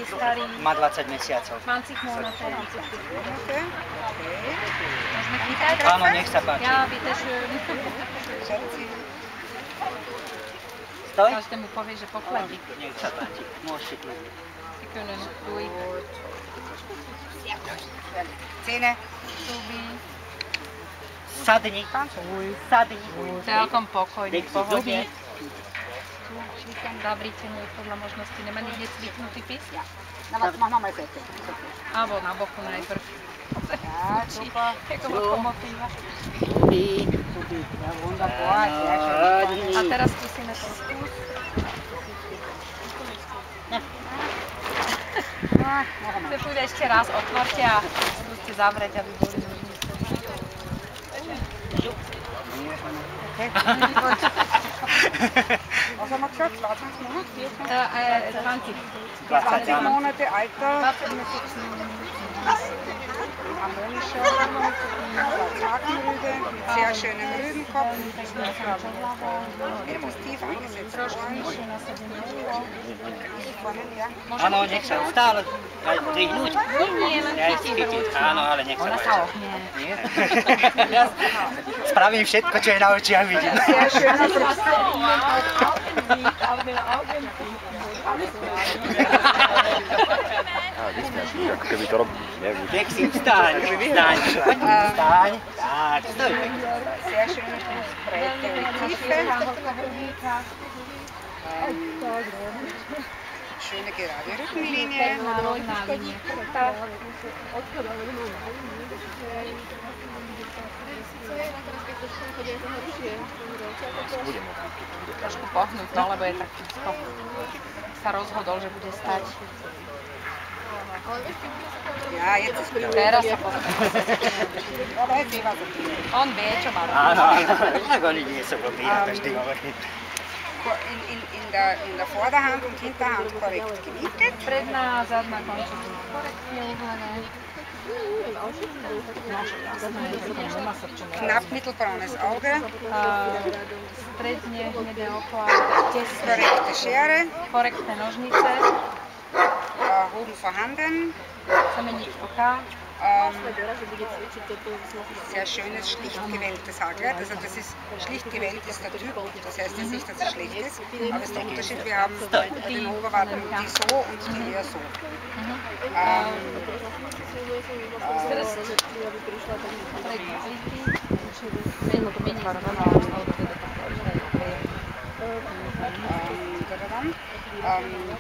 starý? Má 20 mesiacov. 20 Monate. Môžeme chytať? Áno, nech sa páči. Ja, bitte schön. Stoj. Každému povie, že pokladí. Nech sa páči, môžete ísť. Sie können ruhig. Zähne. Zuby. Sadni. Sadni. Celkom pokojne, v pohode. Zuby. Zavrite mu podľa možnosti. Nemá niekde cviknutý pís? Na was machen wir mal Sätze? Alebo na boku najprv. Ja, super. Ako lokomotíva. Zuby. Ja, wunderbar, sehr schön. A teraz skúsime ten skús. To bude ešte raz, otvorte a skúste zavrieť, aby boli nožnice. Was haben wir gesagt? 22 Monate? 20. 20 Monate Alter. Harmonischer, Hakenrüde, mit sehr schönem Rübenkopf. Etwas tief angesetzt. Áno, nech sa stále drihnúť. Ja chytiť. Áno, ale nech sa páči. Nie? Spravím všetko, čo je na očiach vidím. Sehr schöner Keby to robí, neviem. Nech si vstaň, vstaň. Tak, stoj. Sehr schöne Brustbreite und Tiefe. Schöne gerade Rückenlinie. Trošku pohnúť, no, lebo je tak čisto. Sa rozhodol, že bude stať. Ja, jetzt ist gut. Teraz sa pohnúť. Aber jetzt sehen wir so viel. On vie, čo má robiť. Áno, tak oni nie sú blbí, ako vždy hovorím. In der Vorderhand und Hinterhand korrekt gewickelt. Predná a zadná končetina korektne uhlené. Knapp mittelbraunes Auge. Stredne hnedé oko a Korrekte Schere. korektné nožnice. Hoden vorhanden. Semeniť oka. Sehr schönes, schlicht gewelltes Haarkleid. Also das ist schlicht gewellt ist der Typ. Das heißt jetzt nicht, dass es schlecht ist, aber es ist der Unterschied. Wir haben bei den Oberwarten die so und die eher so.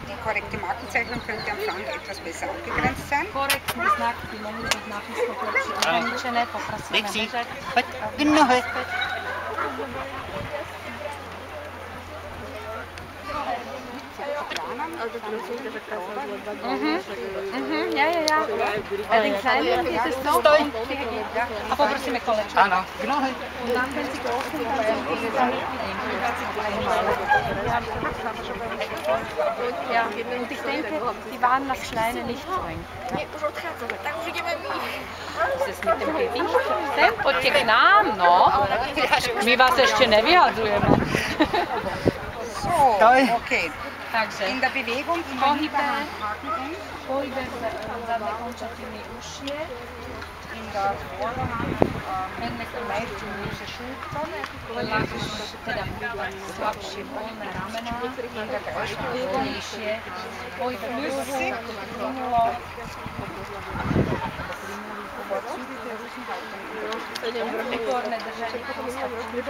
Die korrekte Markenzeichnung könnte am Flank etwas besser abgegrenzt sein. Korektný znak by mohli byť na písku lepšie ohraničené, poprosíme bežať. Poď, nohe. Ja. A ten kleine ist es so. A poprosíme kolečko. Áno, k nohe. Und dann, wenn Sie großen dann sind diese Sachen Ja, und ich denke, die waren das Kleine nicht so eng. Das ist mit dem Gewicht. Poďte k nám, no. My vás ešte nevyhadzujeme. So, okay. Takže, In der Bewegung in der Hinterhand Haken pohybe zadné končatiny ušie. in der Vorderhand Najčinejšie šúbko, teda slabšie voľné ramená, voľnejšie, pohyb ľudí, plynulo. Výborné držanie konstantne.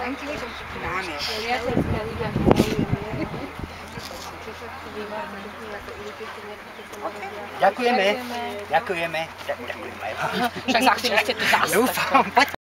eigentlich dynamisch. Priateľské dýchanie. Ďakujeme. Ďakujeme. Však zachceli ste tu zase. Dúfam. Poď.